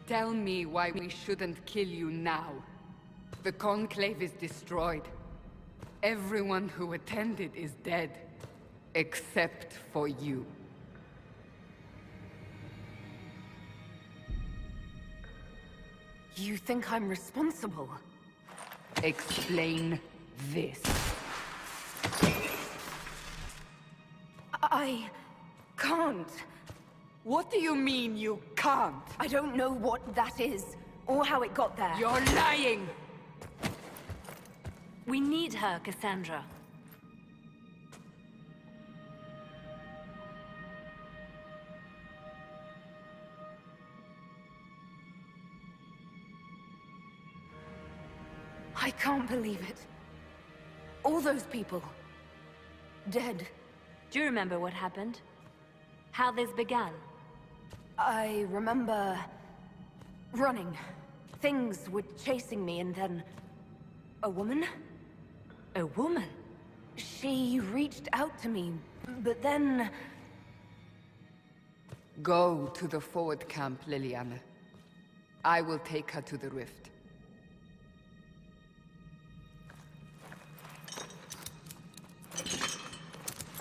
Tell me why we shouldn't kill you now. The Conclave is destroyed. Everyone who attended is dead. Except for you. You think I'm responsible? Explain this. I can't. What do you mean you can't? I don't know what that is, or how it got there. You're lying! We need her, Cassandra. I can't believe it. All those people. Dead. Do you remember what happened? How this began? I remember... running. Things were chasing me, and then... a woman? A woman? She reached out to me, but then... Go to the forward camp, Liliana. I will take her to the rift.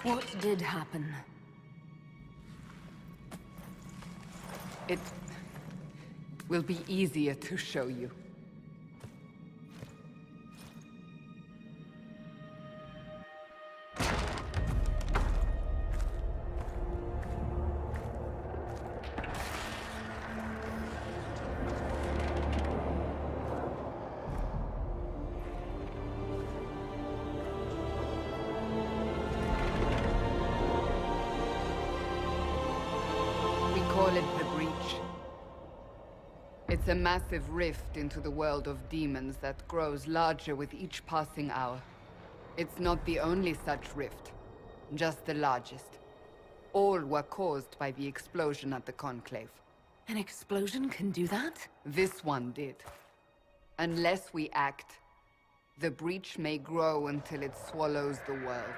What did happen? It will be easier to show you. Call it the Breach. It's a massive rift into the world of demons that grows larger with each passing hour. It's not the only such rift, just the largest. All were caused by the explosion at the Conclave. An explosion can do that? This one did. Unless we act, the Breach may grow until it swallows the world.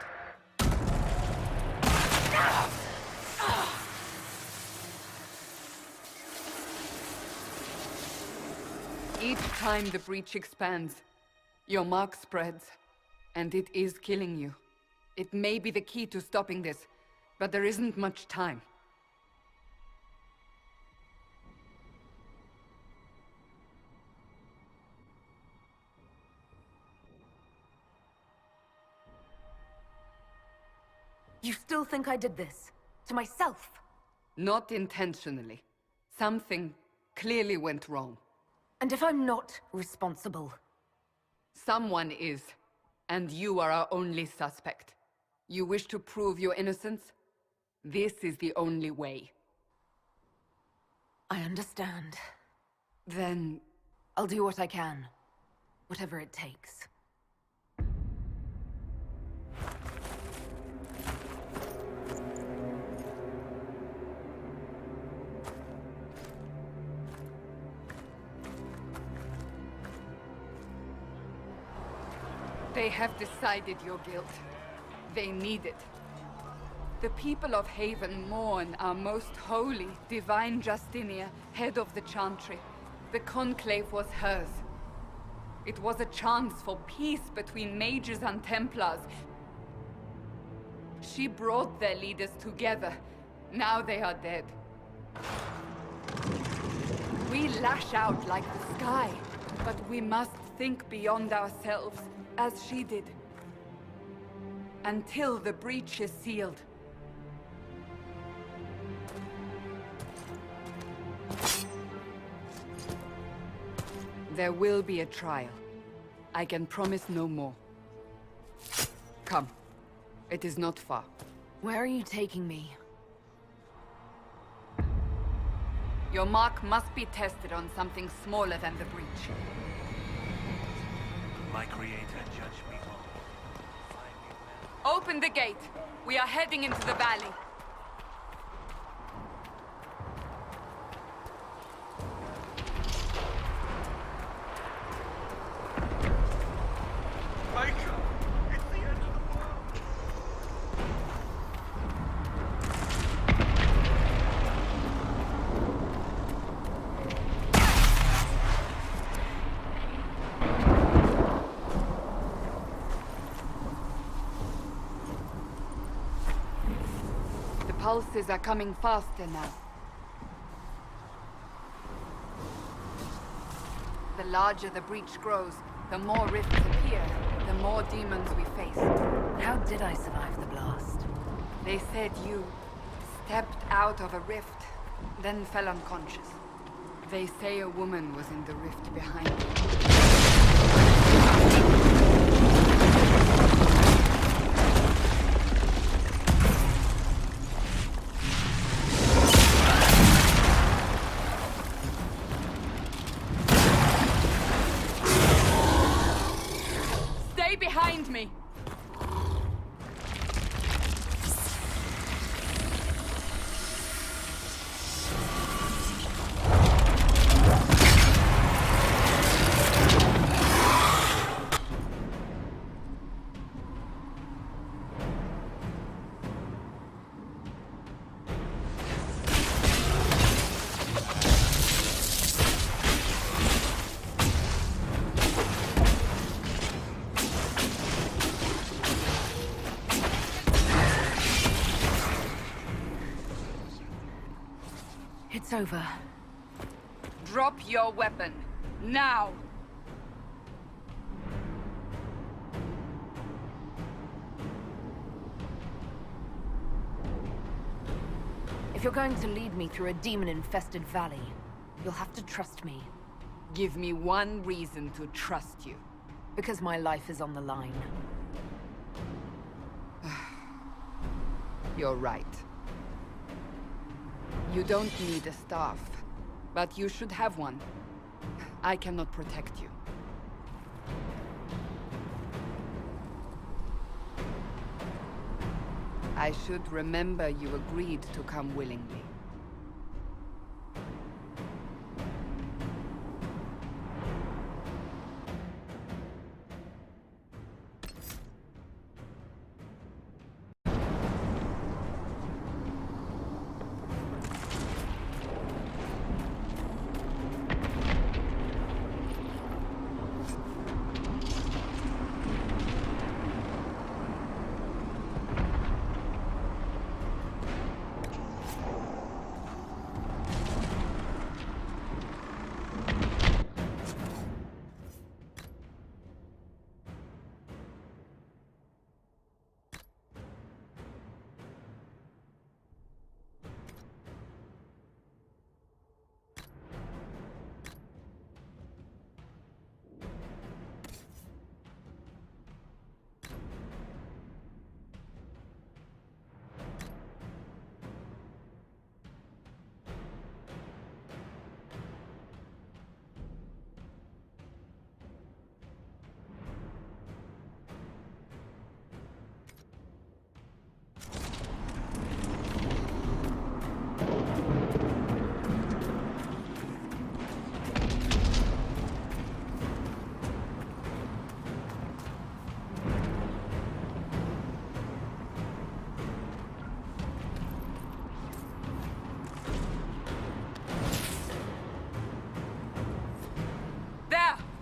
Each time the Breach expands, your mark spreads, and it is killing you. It may be the key to stopping this, but there isn't much time. You still think I did this? To myself? Not intentionally. Something clearly went wrong. And if I'm not responsible? Someone is, and you are our only suspect. You wish to prove your innocence? This is the only way. I understand. Then... I'll do what I can. Whatever it takes. They have decided your guilt. They need it. The people of Haven mourn our most holy, divine Justinia, head of the Chantry. The Conclave was hers. It was a chance for peace between mages and Templars. She brought their leaders together. Now they are dead. We lash out like the sky, but we must think beyond ourselves. As she did. Until the breach is sealed. There will be a trial. I can promise no more. Come. It is not far. Where are you taking me? Your mark must be tested on something smaller than the breach. My creator judge me all. Open the gate. We are heading into the valley. Michael, it's the end of the world. pulses are coming faster now. The larger the breach grows, the more rifts appear, the more demons we face. How did I survive the blast? They said you stepped out of a rift, then fell unconscious. They say a woman was in the rift behind you. Stay behind me! It's over. Drop your weapon. Now! If you're going to lead me through a demon-infested valley, you'll have to trust me. Give me one reason to trust you. Because my life is on the line. You're right. You don't need a staff, but you should have one. I cannot protect you. I should remember you agreed to come willingly.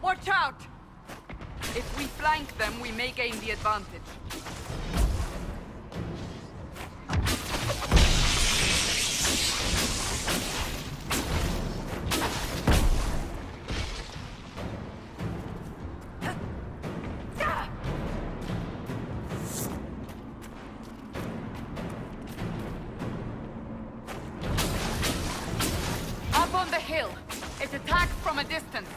Watch out! If we flank them, we may gain the advantage. Up on the hill. It attacks from a distance.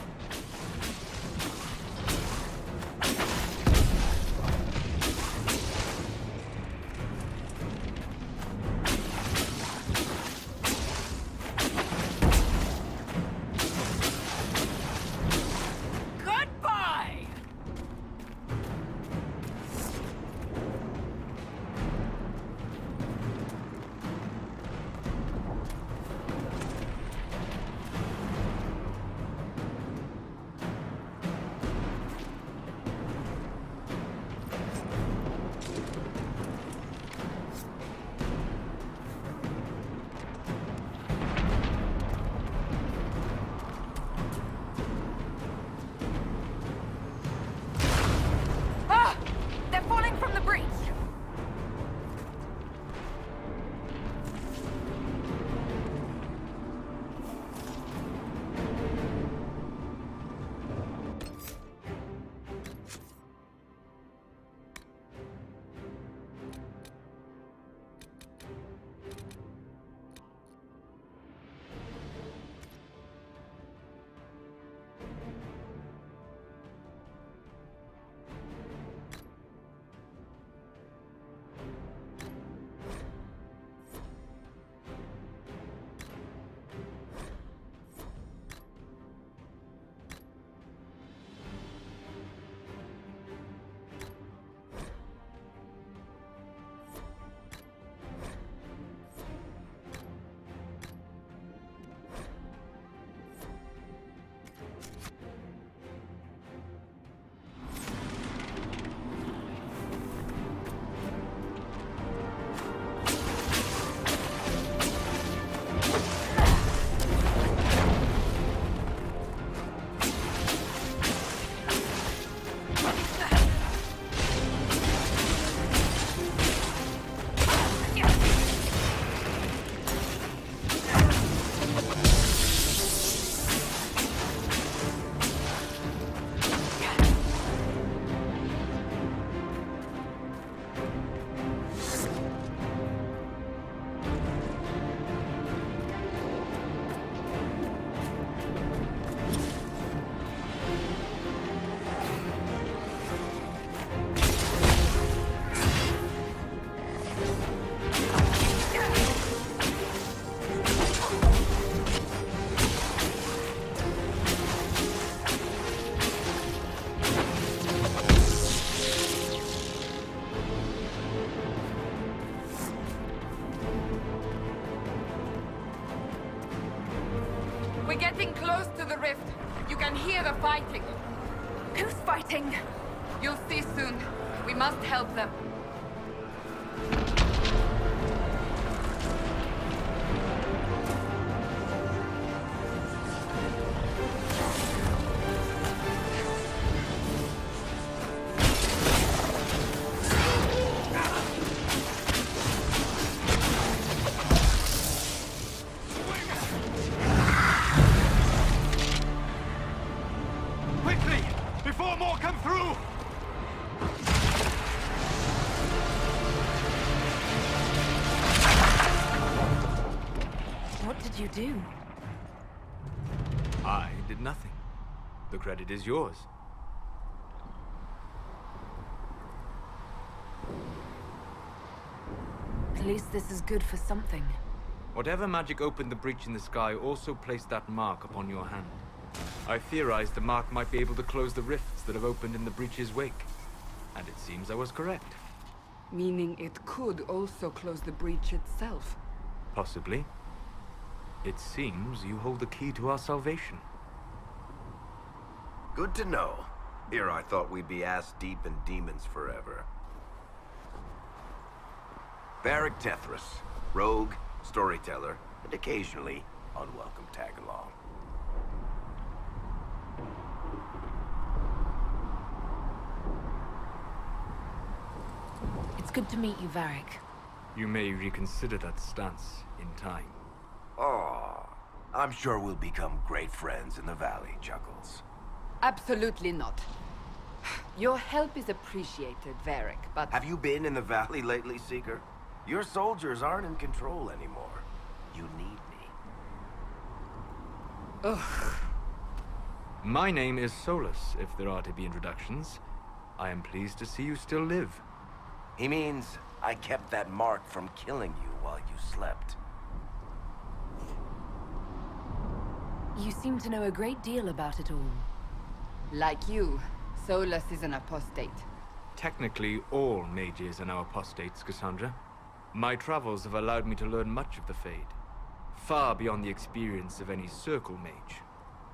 getting close to the rift. You can hear the fighting. Who's fighting? You'll see soon. We must help them. Quickly! Before more come through! What did you do? I did nothing. The credit is yours. At least this is good for something. Whatever magic opened the breach in the sky also placed that mark upon your hand. I theorized the mark might be able to close the rifts that have opened in the breach's wake. And it seems I was correct. Meaning it could also close the breach itself. Possibly. It seems you hold the key to our salvation. Good to know. Here I thought we'd be ass-deep in demons forever. Varric Tethras, rogue, storyteller, and occasionally unwelcome tag-along. It's good to meet you, Varric. You may reconsider that stance in time. Oh, I'm sure we'll become great friends in the valley, Chuckles. Absolutely not. Your help is appreciated, Varric, but... Have you been in the valley lately, Seeker? Your soldiers aren't in control anymore. You need me. Ugh. My name is Solus, if there are to be introductions. I am pleased to see you still live. He means I kept that mark from killing you while you slept. You seem to know a great deal about it all. Like you, Solus is an apostate. Technically, all mages are now apostates, Cassandra. My travels have allowed me to learn much of the Fade. Far beyond the experience of any circle mage.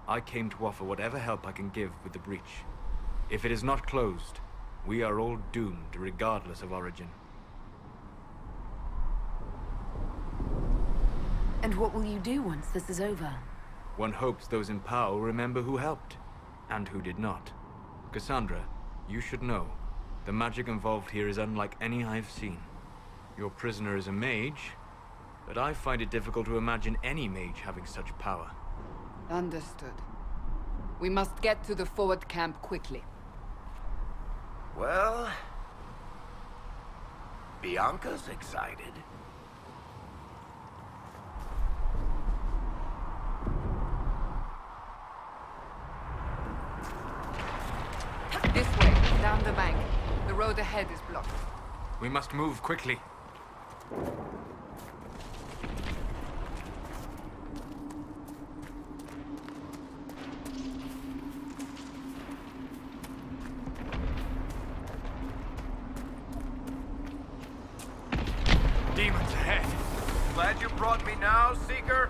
I came to offer whatever help I can give with the breach. If it is not closed, we are all doomed regardless of origin. And what will you do once this is over? One hopes those in power will remember who helped, and who did not. Cassandra, you should know, the magic involved here is unlike any I've seen. Your prisoner is a mage, but I find it difficult to imagine any mage having such power. Understood. We must get to the forward camp quickly. Well... Bianca's excited. This way, down the bank. The road ahead is blocked. We must move quickly. Demons ahead! Glad you brought me now, Seeker?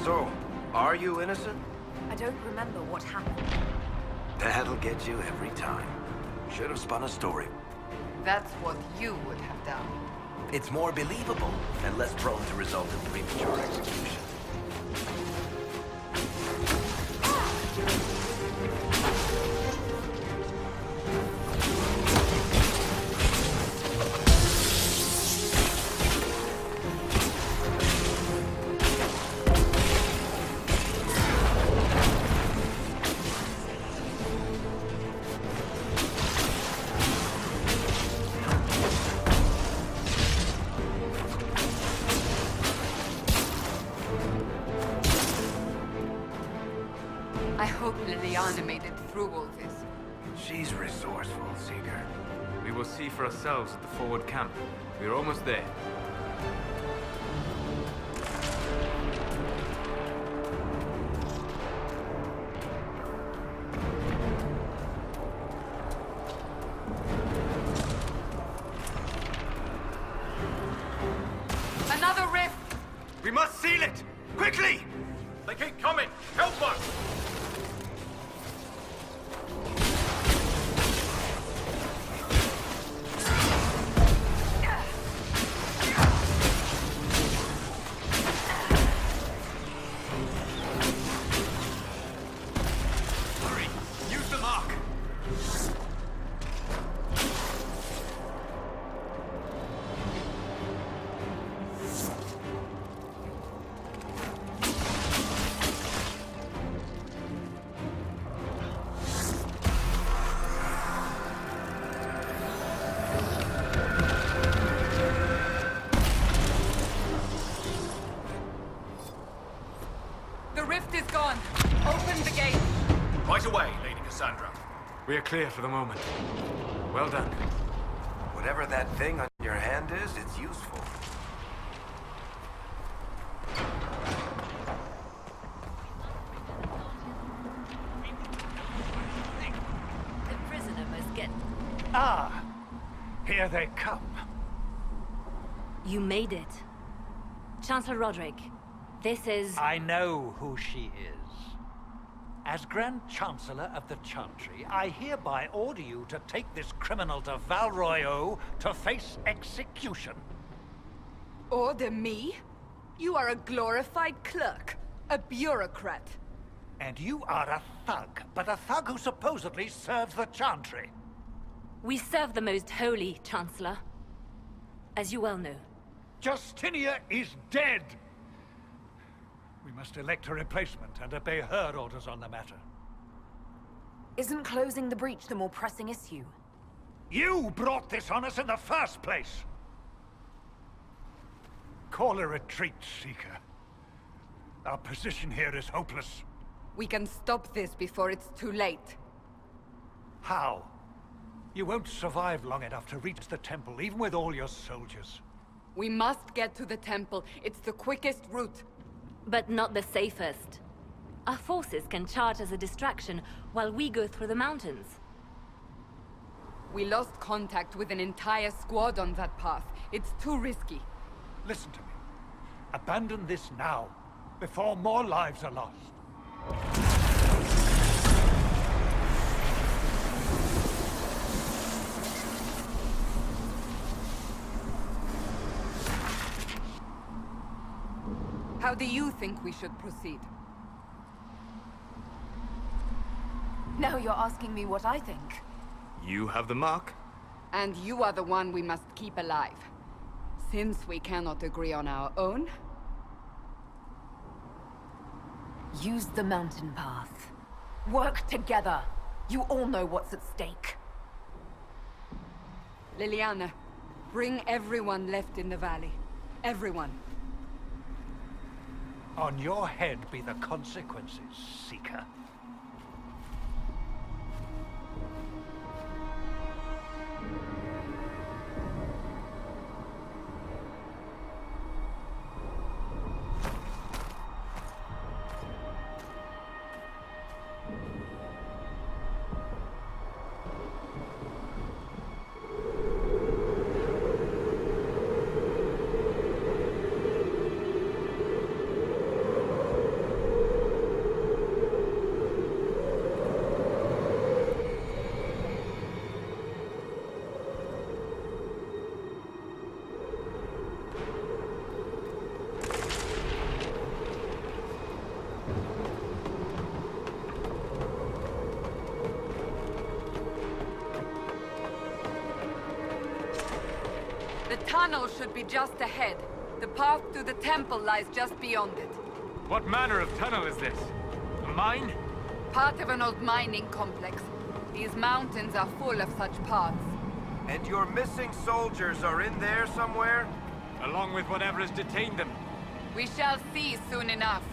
So, are you innocent? I don't remember what happened. That'll get you every time. Should have spun a story. That's what you would have done. It's more believable and less prone to result in premature execution. I hope Liliana made it through all this. She's resourceful, Seeker. We will see for ourselves at the forward camp. We're almost there. Another rift! We must seal it! Quickly! They keep coming! Help us! Hurry! Use the mark! The rift is gone. Open the gate. Right away, Lady Cassandra. We are clear for the moment. Well done. Whatever that thing on your hand is, it's useful. The prisoner must get... Ah, here they come. You made it. Chancellor Roderick, this is... I know who she is. As Grand Chancellor of the Chantry, I hereby order you to take this criminal to Val Royeaux to face execution. Order me? You are a glorified clerk. A bureaucrat. And you are a thug, but a thug who supposedly serves the Chantry. We serve the most holy, Chancellor. As you well know. Justinia is dead! We must elect a replacement and obey her orders on the matter. Isn't closing the breach the more pressing issue? You brought this on us in the first place! Call a retreat, Seeker. Our position here is hopeless. We can stop this before it's too late. How? You won't survive long enough to reach the temple, even with all your soldiers. We must get to the temple. It's the quickest route. But not the safest. Our forces can charge as a distraction while we go through the mountains. We lost contact with an entire squad on that path. It's too risky. Listen to me. Abandon this now, before more lives are lost. How do you think we should proceed? Now you're asking me what I think. You have the mark. And you are the one we must keep alive. Since we cannot agree on our own... Use the mountain path. Work together. You all know what's at stake. Liliana, bring everyone left in the valley. Everyone. On your head be the consequences, Seeker. tunnel should be just ahead. The path to the temple lies just beyond it. What manner of tunnel is this? A mine? Part of an old mining complex. These mountains are full of such paths. And your missing soldiers are in there somewhere? Along with whatever has detained them. We shall see soon enough.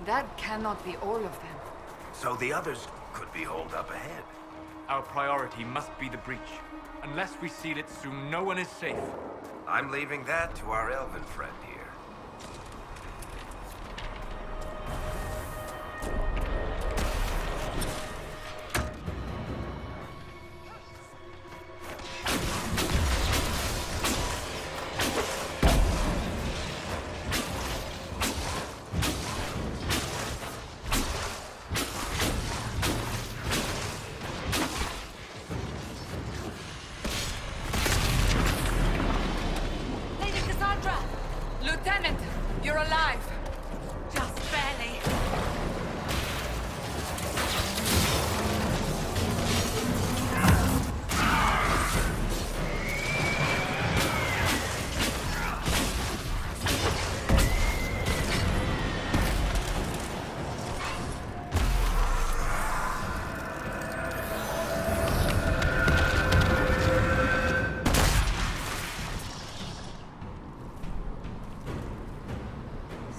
That cannot be all of them. So the others could be holed up ahead. Our priority must be the breach. Unless we seal it soon, no one is safe. I'm leaving that to our elven friend here. Lieutenant, you're alive. Just barely.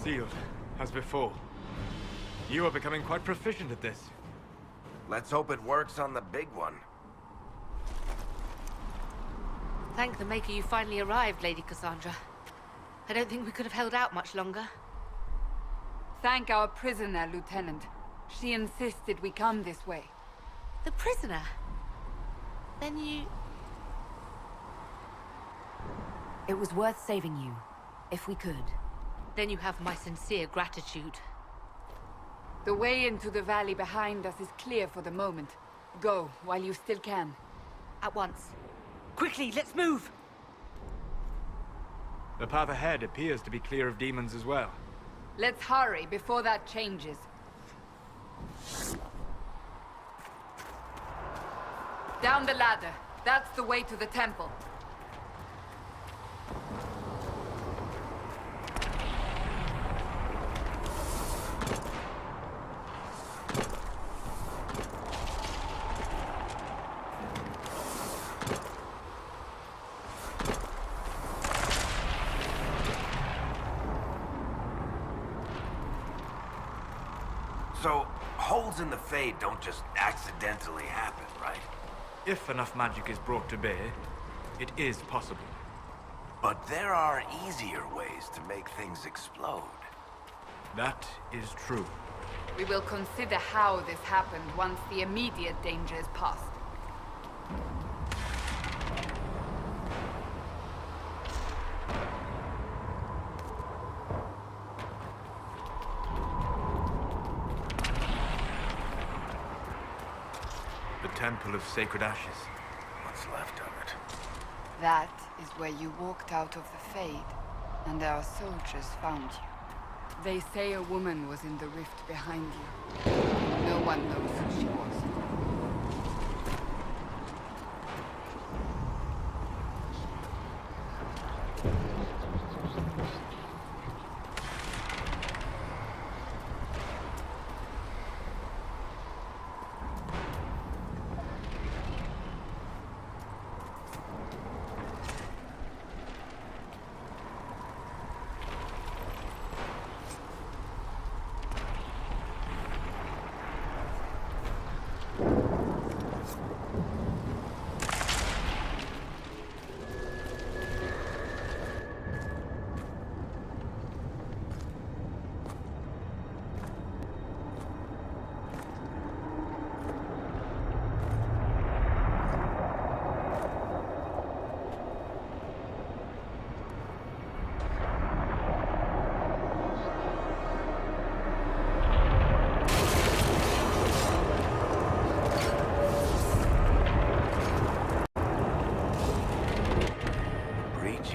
Sealed, as before. You are becoming quite proficient at this. Let's hope it works on the big one. Thank the Maker you finally arrived, Lady Cassandra. I don't think we could have held out much longer. Thank our prisoner, Lieutenant. She insisted we come this way. The prisoner? Then you... It was worth saving you, if we could. Then you have my sincere gratitude. The way into the valley behind us is clear for the moment. Go, while you still can. At once. Quickly, let's move! The path ahead appears to be clear of demons as well. Let's hurry before that changes. Down the ladder. That's the way to the temple. So, holes in the Fade don't just accidentally happen, right? If enough magic is brought to bear, it is possible. But there are easier ways to make things explode. That is true. We will consider how this happened once the immediate danger is past. The Temple of Sacred Ashes. What's left of it? That is where you walked out of the Fade, and our soldiers found you. They say a woman was in the rift behind you. No one knows who she was.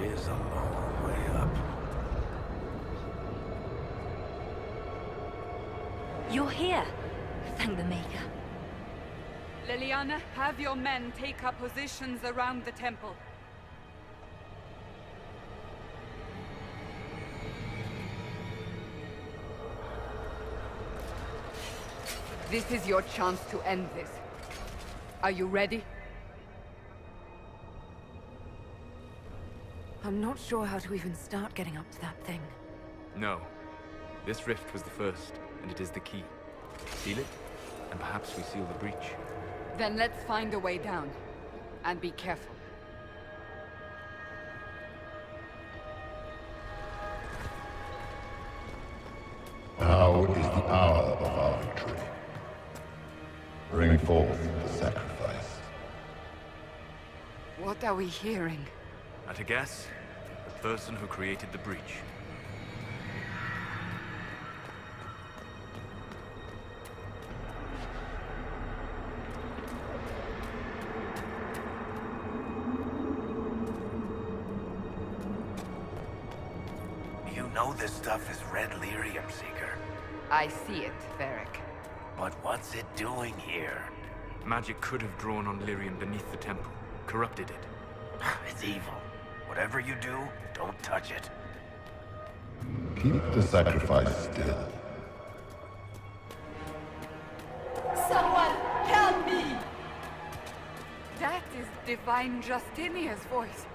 Is a long way up. You're here. Thank the Maker. Liliana, have your men take up positions around the temple. This is your chance to end this. Are you ready? I'm not sure how to even start getting up to that thing. No. This rift was the first, and it is the key. Seal it, and perhaps we seal the breach. Then let's find a way down. And be careful. Now is the hour of our victory. Bring forth the sacrifice. What are we hearing? At a guess, the person who created the breach. You know this stuff is red lyrium, Seeker. I see it, Varric. But what's it doing here? Magic could have drawn on lyrium beneath the temple, corrupted it. It's evil. Whatever you do, don't touch it. Keep the sacrifice still. Someone help me! That is Divine Justinia's voice.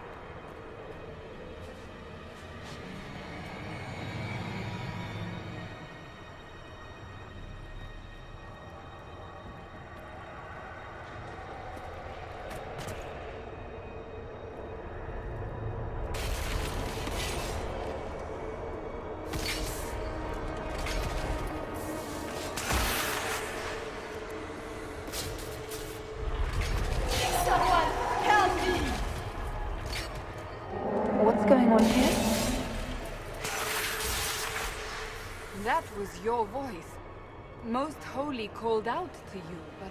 That was your voice. Most Holy called out to you, but...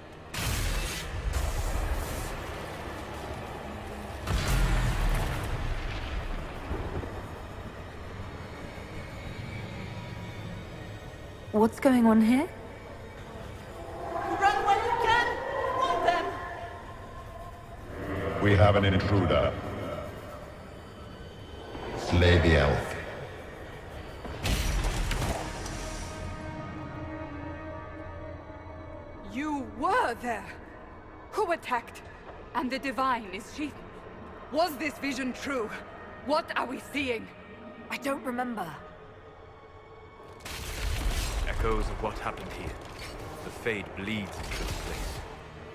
What's going on here? Run while you can! Hold them! We have an intruder. Slay the elf. You were there! Who attacked? And the Divine, is she... Was this vision true? What are we seeing? I don't remember. Echoes of what happened here. The Fade bleeds into this place.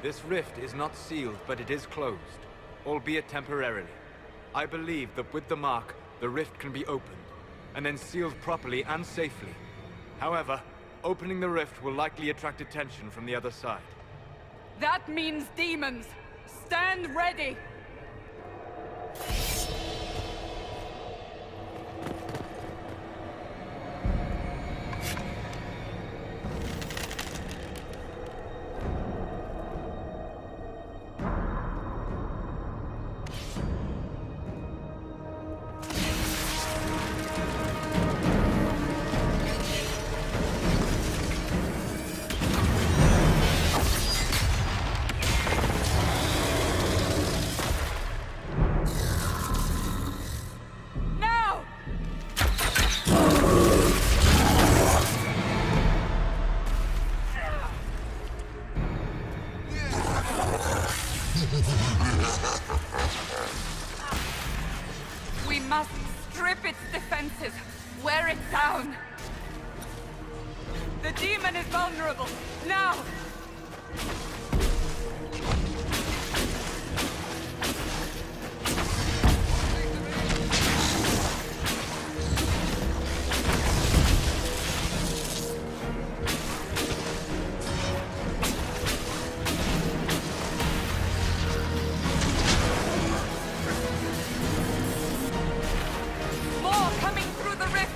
This rift is not sealed, but it is closed, albeit temporarily. I believe that with the mark, the rift can be opened, and then sealed properly and safely. However, opening the rift will likely attract attention from the other side. That means demons! Stand ready! We must strip its defenses, wear it down. The demon is vulnerable. Now! More coming through the rift!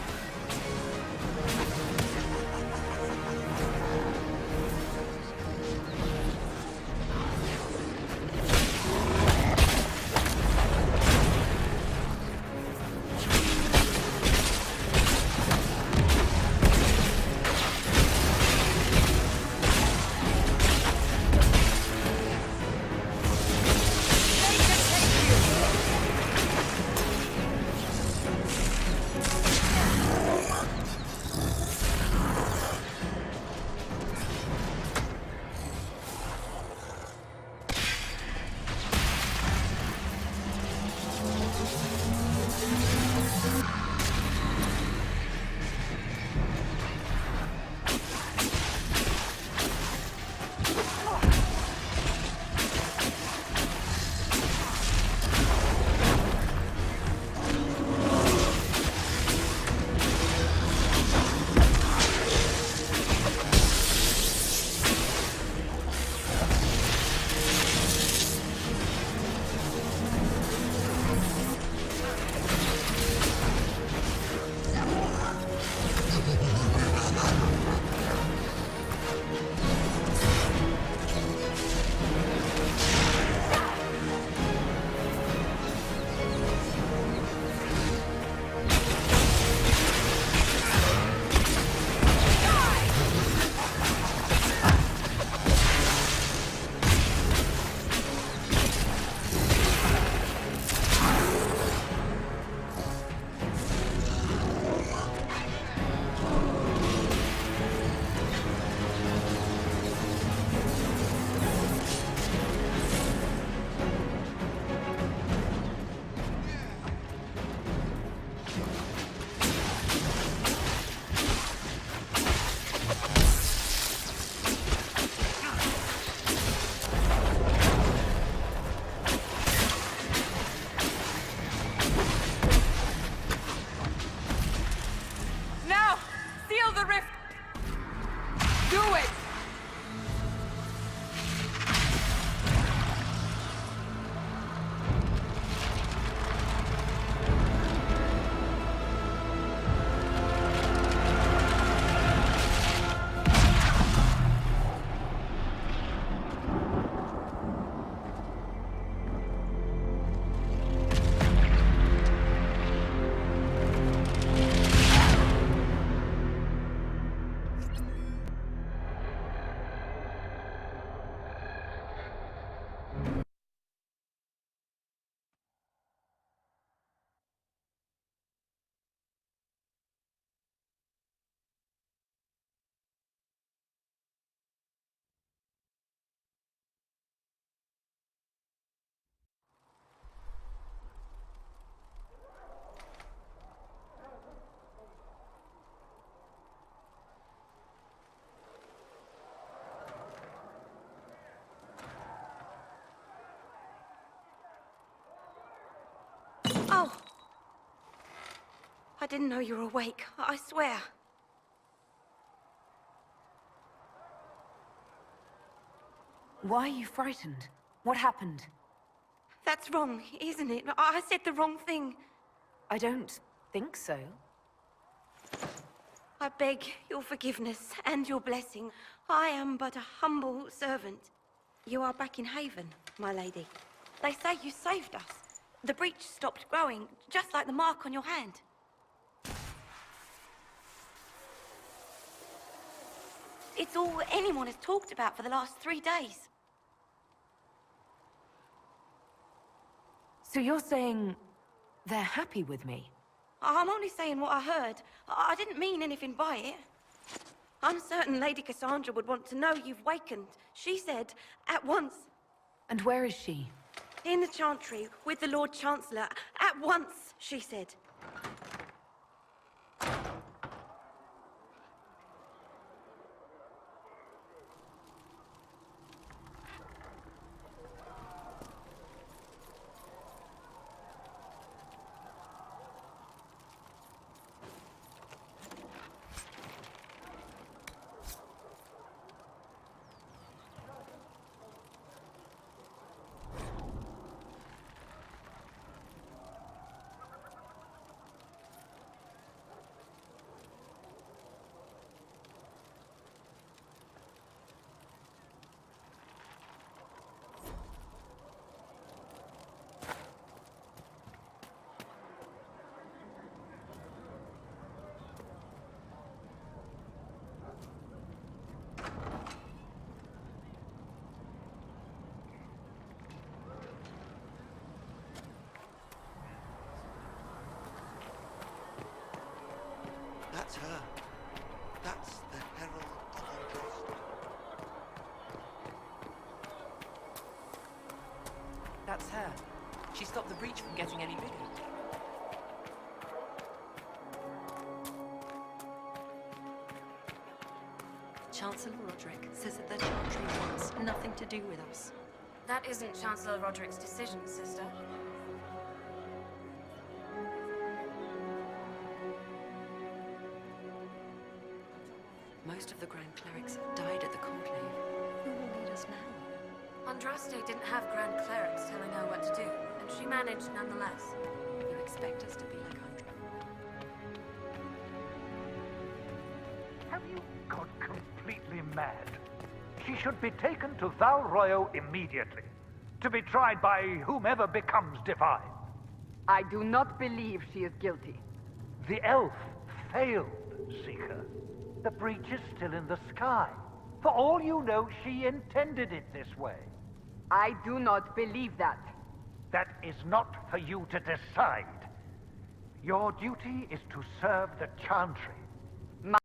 didn't know you were awake, I swear. Why are you frightened? What happened? That's wrong, isn't it? I said the wrong thing. I don't think so. I beg your forgiveness and your blessing. I am but a humble servant. You are back in Haven, my lady. They say you saved us. The breach stopped growing, just like the mark on your hand. It's all anyone has talked about for the last 3 days. So you're saying they're happy with me? I'm only saying what I heard. I didn't mean anything by it. I'm certain Lady Cassandra would want to know you've wakened. She said, at once. And where is she? In the Chantry, with the Lord Chancellor. At once, she said. That's her. That's the Herald of Undressed. That's her. She stopped the breach from getting any bigger. Chancellor Roderick says that the Chantry wants nothing to do with us. That isn't Chancellor Roderick's decision, sister. Most of the Grand Clerics died at the Conclave. Who will lead us now? Andraste didn't have Grand Clerics telling her what to do, and she managed nonetheless. You expect us to be like Andra? Have you got completely mad? She should be taken to Val Royo immediately, to be tried by whomever becomes divine. I do not believe she is guilty. The elf failed, Seeker. The breach is still in the sky. For all you know, she intended it this way. I do not believe that. That is not for you to decide. Your duty is to serve the Chantry.